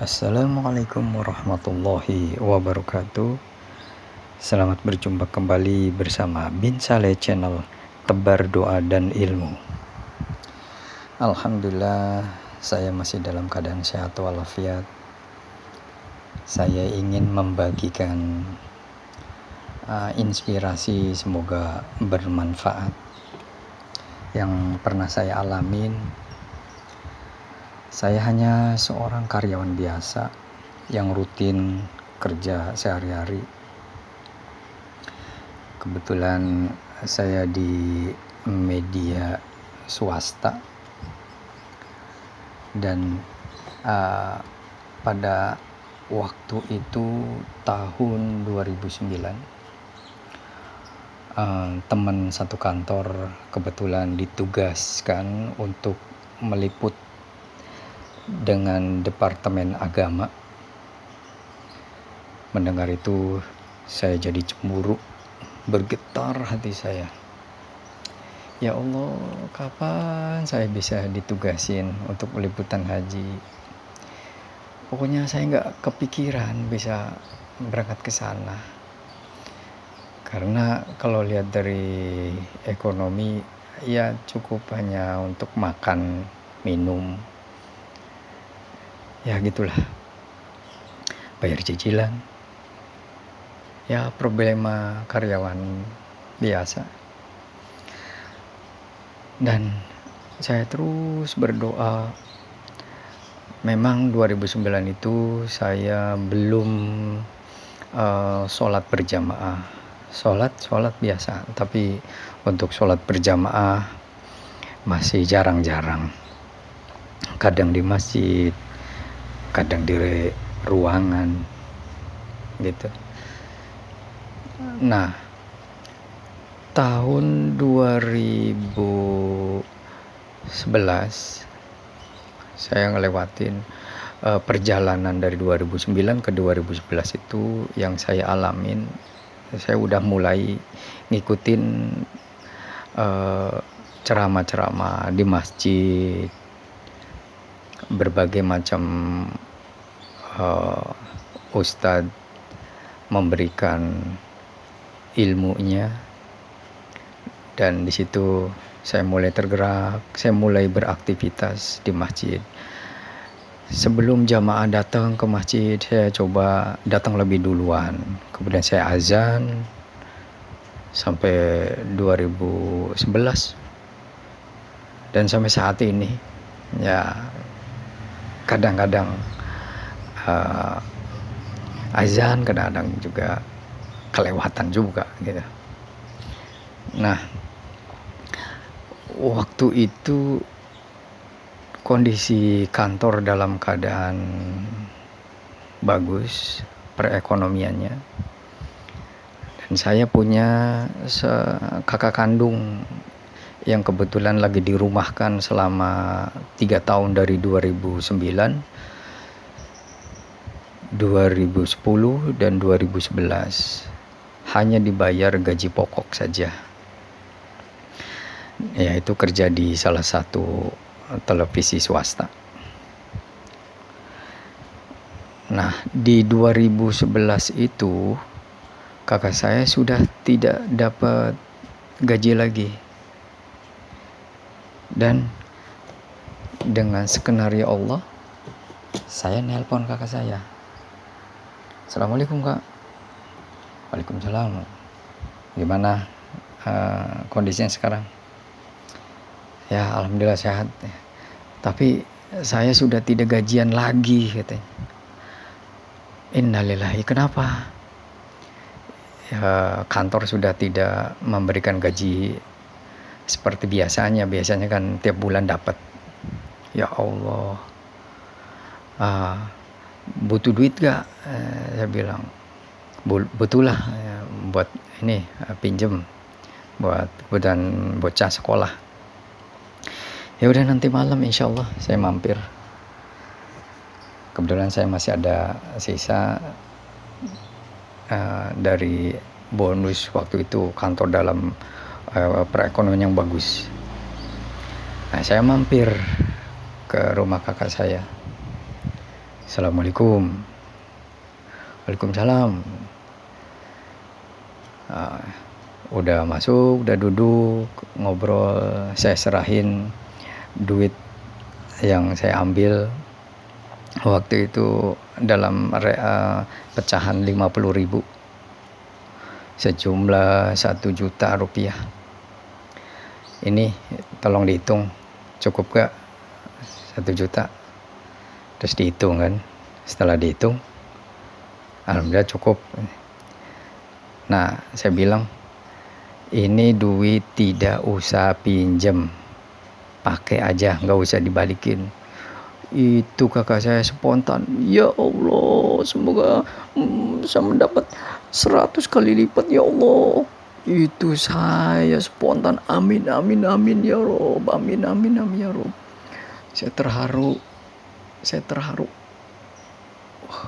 Assalamualaikum warahmatullahi wabarakatuh. Selamat berjumpa kembali bersama Bin Saleh Channel Tebar Doa dan Ilmu. Alhamdulillah, saya masih dalam keadaan sehat walafiat. Saya ingin membagikan inspirasi, semoga bermanfaat, yang pernah saya alamin. Saya hanya seorang karyawan biasa yang rutin kerja sehari-hari. Kebetulan saya di media swasta dan pada waktu itu tahun 2009, teman satu kantor kebetulan ditugaskan untuk meliput dengan Departemen Agama. Mendengar itu saya jadi cemburu, bergetar hati saya. Ya Allah, kapan saya bisa ditugasin untuk liputan haji? Pokoknya saya nggak kepikiran bisa berangkat ke sana. Karena kalau lihat dari ekonomi, ya cukup hanya untuk makan, minum. Ya gitulah. Bayar cicilan. Ya problema karyawan biasa. Dan saya terus berdoa. Memang 2009 itu saya belum sholat berjamaah. Sholat biasa, tapi untuk sholat berjamaah masih jarang-jarang. Kadang di masjid, kadang di ruangan gitu. Nah, tahun 2011 saya ngelewatin perjalanan dari 2009 ke 2011 itu yang saya alamin. Saya udah mulai ngikutin ceramah-ceramah di masjid, berbagai macam ustadz memberikan ilmunya, dan di situ saya mulai tergerak, saya mulai beraktivitas di masjid. Sebelum jamaah datang ke masjid, saya coba datang lebih duluan. Kemudian saya azan sampai 2011. Dan sampai saat ini, ya kadang-kadang azan, kadang-kadang juga kelewatan juga gitu. Nah, waktu itu kondisi kantor dalam keadaan bagus perekonomiannya, dan saya punya kakak kandung yang kebetulan lagi dirumahkan selama 3 tahun dari 2009, 2010 dan 2011, hanya dibayar gaji pokok saja, yaitu kerja di salah satu televisi swasta. Nah, di 2011 itu kakak saya sudah tidak dapat gaji lagi, dan dengan skenario Allah, saya nelpon kakak saya. Assalamualaikum kak. Waalaikumsalam. Gimana kondisinya sekarang? Ya alhamdulillah sehat. Tapi saya sudah tidak gajian lagi katanya. Innalillahi, kenapa? Ya, kantor sudah tidak memberikan gaji seperti biasanya. Biasanya kan tiap bulan dapat. Ya Allah, butuh duit gak? Saya bilang butuh lah, buat ini pinjem buat kebutuhan bocah sekolah. Ya udah, nanti malam insyaallah saya mampir. Kebetulan saya masih ada sisa dari bonus waktu itu kantor dalam perekonomian yang bagus. Nah, saya mampir ke rumah kakak saya. Assalamualaikum. Waalaikumsalam. Ah, udah masuk, udah duduk, ngobrol, saya serahin duit yang saya ambil waktu itu dalam pecahan 50.000 sejumlah 1 juta rupiah. Ini tolong dihitung, cukup gak 1 juta? Terus dihitung kan, setelah dihitung alhamdulillah cukup. Nah, saya bilang ini duit tidak usah pinjem, pakai aja, nggak usah dibalikin. Itu kakak saya spontan, ya Allah, semoga saya mendapat 100 kali lipat ya Allah. Itu saya spontan, amin amin amin ya Rob, amin amin amin ya Rob. Saya terharu. Wah,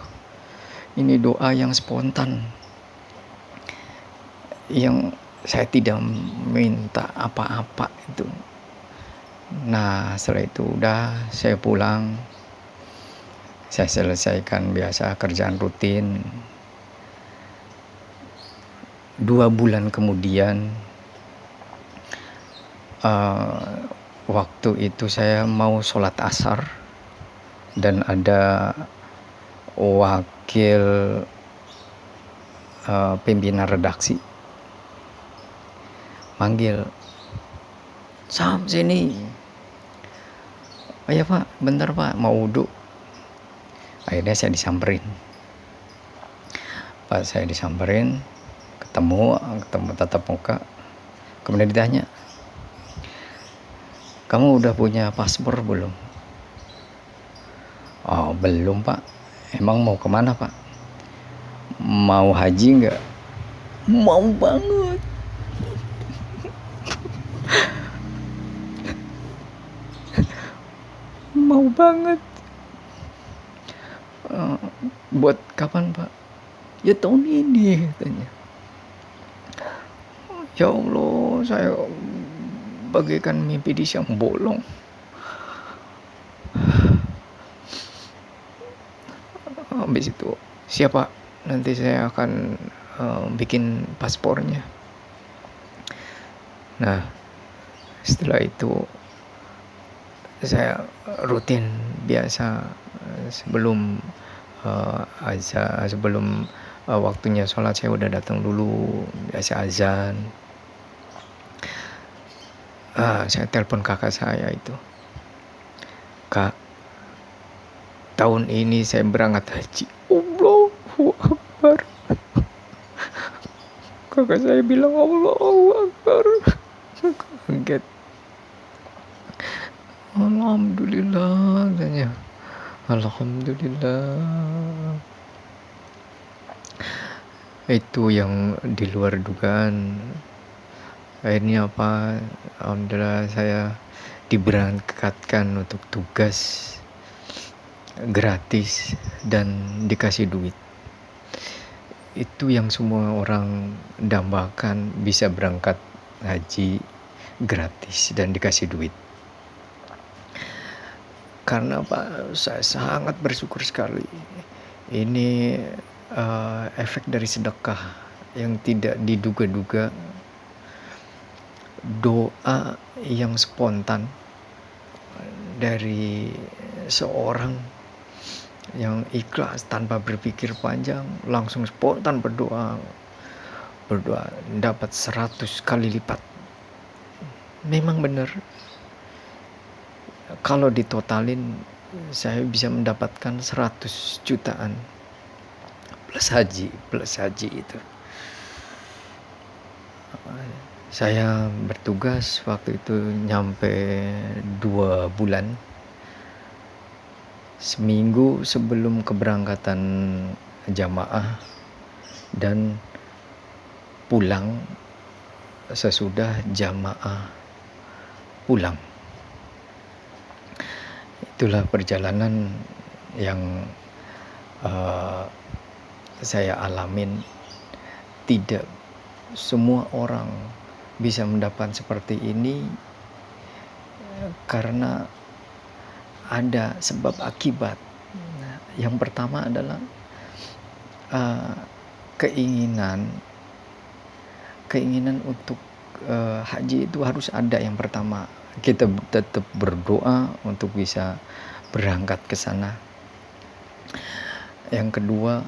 ini doa yang spontan, yang saya tidak minta apa-apa itu. Nah, setelah itu udah saya pulang, saya selesaikan biasa kerjaan rutin. 2 bulan kemudian, waktu itu saya mau sholat asar dan ada wakil pimpinan redaksi manggil, "Sam, sini." "Oh ya Pak, bentar Pak, mau wudhu." Akhirnya saya disamperin. Pas saya disamperin, ketemu tatap muka, kemudian ditanya, "Kamu udah punya paspor belum?" "Oh belum Pak." "Emang mau kemana Pak?" "Mau haji nggak?" "Mau banget." Mau banget. Buat kapan Pak?" "Ya tahun ini," katanya. Ya Allah, saya bagaikan mimpi di siang bolong. Habis itu, "Siapa? Nanti saya akan bikin paspornya." Nah, setelah itu saya rutin biasa sebelum waktunya sholat saya udah datang dulu, biasa azan. Saya telepon kakak saya itu, "Kak, tahun ini saya berangkat haji." Allahu Akbar. Kakak saya bilang Allahu Akbar. Kaget. Alhamdulillah katanya. Alhamdulillah. Itu yang di luar dugaan. Akhirnya apa? Alhamdulillah saya diberangkatkan untuk tugas gratis dan dikasih duit. Itu yang semua orang dambakan, bisa berangkat haji gratis dan dikasih duit. Karena Pak, saya sangat bersyukur sekali. Ini efek dari sedekah yang tidak diduga-duga, doa yang spontan dari seorang yang ikhlas tanpa berpikir panjang, langsung spontan berdoa dapat 100 kali lipat. Memang benar, kalau ditotalin saya bisa mendapatkan 100 jutaan plus haji itu. Saya bertugas waktu itu nyampe 2 bulan. Seminggu sebelum keberangkatan jamaah dan pulang sesudah jamaah pulang. Itulah perjalanan yang saya alamin. Tidak semua orang bisa mendapat seperti ini karena ada sebab akibat Yang pertama adalah keinginan untuk haji itu harus ada. Yang pertama, kita tetap berdoa untuk bisa berangkat ke sana. Yang kedua,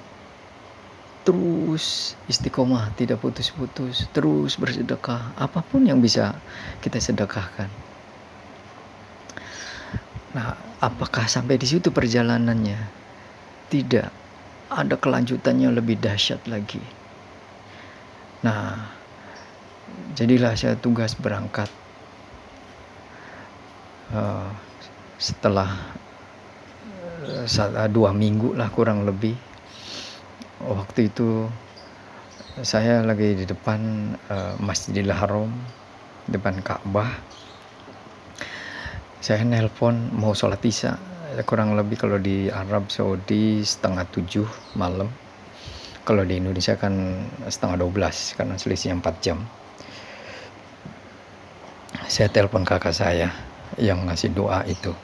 terus istiqomah, tidak putus-putus, terus bersedekah, apapun yang bisa kita sedekahkan. Nah, apakah sampai di situ perjalanannya? Tidak, ada kelanjutannya lebih dahsyat lagi. Nah, jadilah saya tugas berangkat setelah 2 minggu lah kurang lebih. Waktu itu saya lagi di depan Masjidil Haram, depan Ka'bah. Saya nelpon mau sholat isya, kurang lebih kalau di Arab Saudi 6:30 malam. Kalau di Indonesia kan 11:30 karena selisihnya 4 jam. Saya telepon kakak saya yang ngasih doa itu.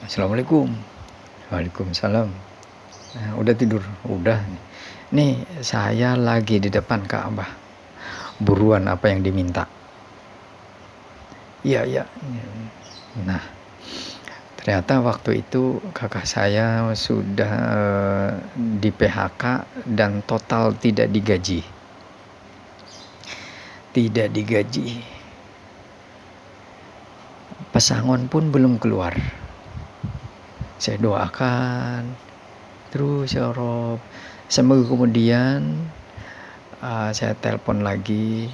Assalamualaikum. Waalaikumsalam. Nah, udah tidur? Udah. Nih saya lagi di depan Ka'bah. Buruan apa yang diminta? Iya. Nah, ternyata waktu itu kakak saya sudah di PHK dan total tidak digaji. Pesangon pun belum keluar. Saya doakan terus ya Rob. Semoga kemudian saya telepon lagi,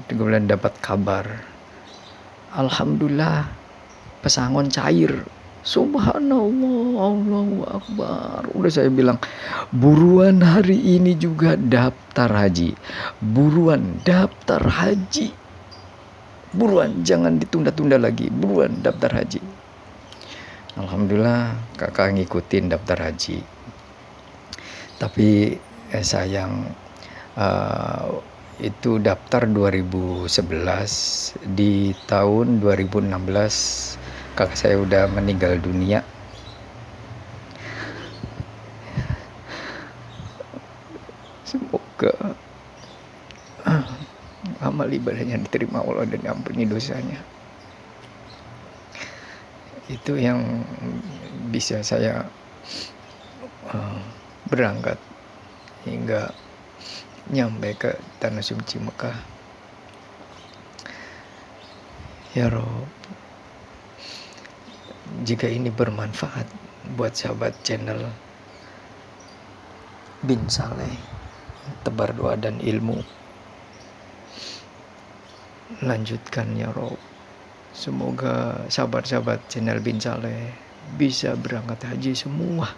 kemudian dapat kabar, alhamdulillah pesangon cair. Subhanallah, Allahu Akbar. Udah saya bilang, buruan hari ini juga daftar haji. Buruan daftar haji. Buruan, jangan ditunda-tunda lagi. Buruan daftar haji. Alhamdulillah kakak ngikutin daftar haji. Tapi sayang, itu daftar 2011, di tahun 2016 kakak saya udah meninggal dunia. Semoga amal ibadahnya diterima Allah dan diampuni dosanya. Itu yang bisa saya berangkat hingga nyampe ke tanah suci Mekah. Ya Rob, jika ini bermanfaat buat sahabat channel Bin Saleh, tebar doa dan ilmu, lanjutkan ya Rob. Semoga sahabat-sahabat channel Bin Saleh bisa berangkat haji semua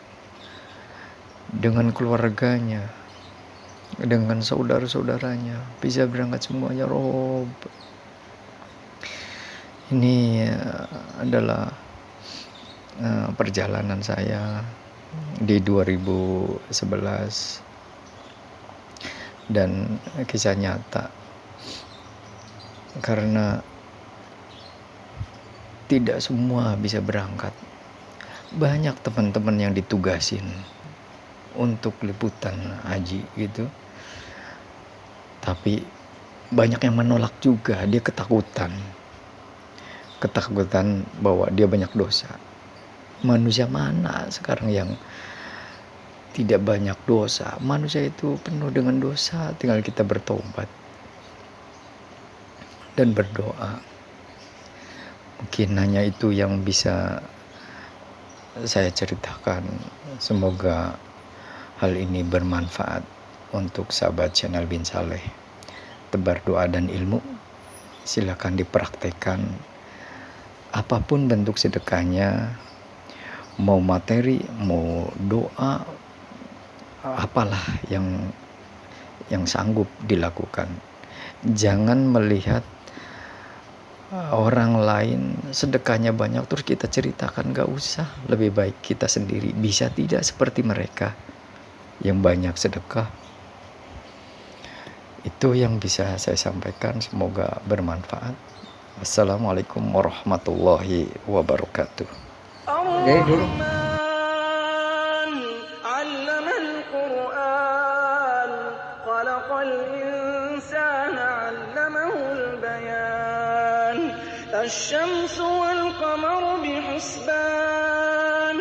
dengan keluarganya, dengan saudara-saudaranya, bisa berangkat semuanya Rob. Ini adalah perjalanan saya di 2011 dan kisah nyata, karena tidak semua bisa berangkat. Banyak teman-teman yang ditugasin untuk liputan haji gitu, tapi banyak yang menolak juga. Dia ketakutan bahwa dia banyak dosa. Manusia mana sekarang yang tidak banyak dosa? Manusia itu penuh dengan dosa, tinggal kita bertobat dan berdoa. Mungkin hanya itu yang bisa saya ceritakan. Semoga hal ini bermanfaat untuk sahabat channel Bin Saleh. Tebar doa dan ilmu, silakan dipraktekkan. Apapun bentuk sedekahnya, mau materi, mau doa, apalah yang sanggup dilakukan. Jangan melihat orang lain sedekahnya banyak terus kita ceritakan, gak usah. Lebih baik kita sendiri bisa tidak seperti mereka yang banyak sedekah. Itu yang bisa saya sampaikan, semoga bermanfaat. Assalamualaikum warahmatullahi wabarakatuh. Oke, dulu. الشمس والقمر بحسبان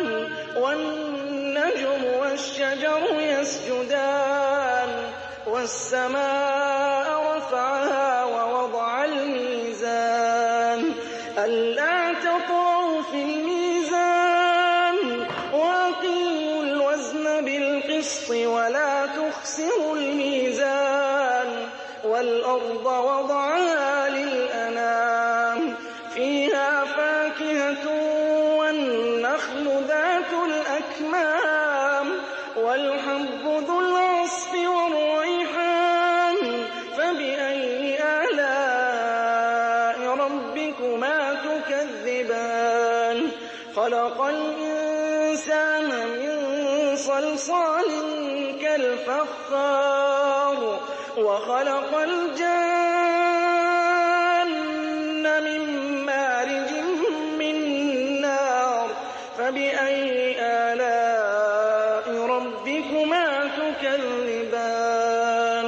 والنجم والشجر يسجدان والسماء رفعها ووضع الميزان ألا تطغوا في الميزان وأقيموا الوزن بالقسط ولا تخسروا الميزان والأرض وضعها للأنام فيها فاكهة والنخل ذات الأكمام والحب ذو العصف والريحان فبأي آلاء ربكما تكذبان خلق الإنسان من صلصال كالفخار وخلق الجان من مارج من نار فبأي آلاء ربكما تكذبان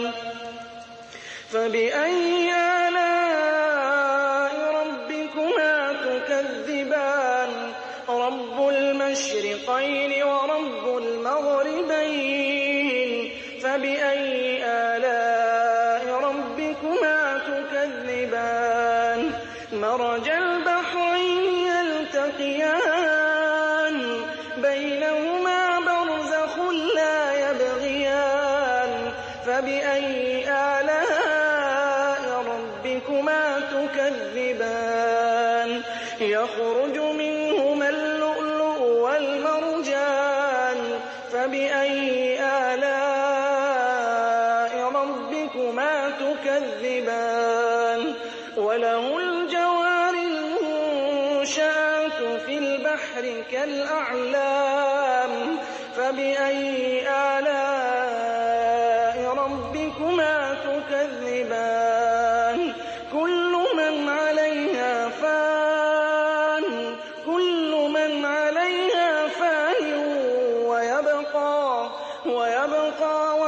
فبأي آلاء ربكما تكذبان رب المشرقين ورب المغربين فبأي آلاء ربكما تكذبان مرج البحرين يلتقيان بينهما برزخ لا يبغيان فبأي آلاء ربكما تكذبان يخرج منهما اللؤلؤ والمرجان فبأي آلاء ربكما تكذبان وله الجوار المنشآت في البحر كالأعلام فبأي آلاء ربكما تكذبان كل من عليها فان ويبقى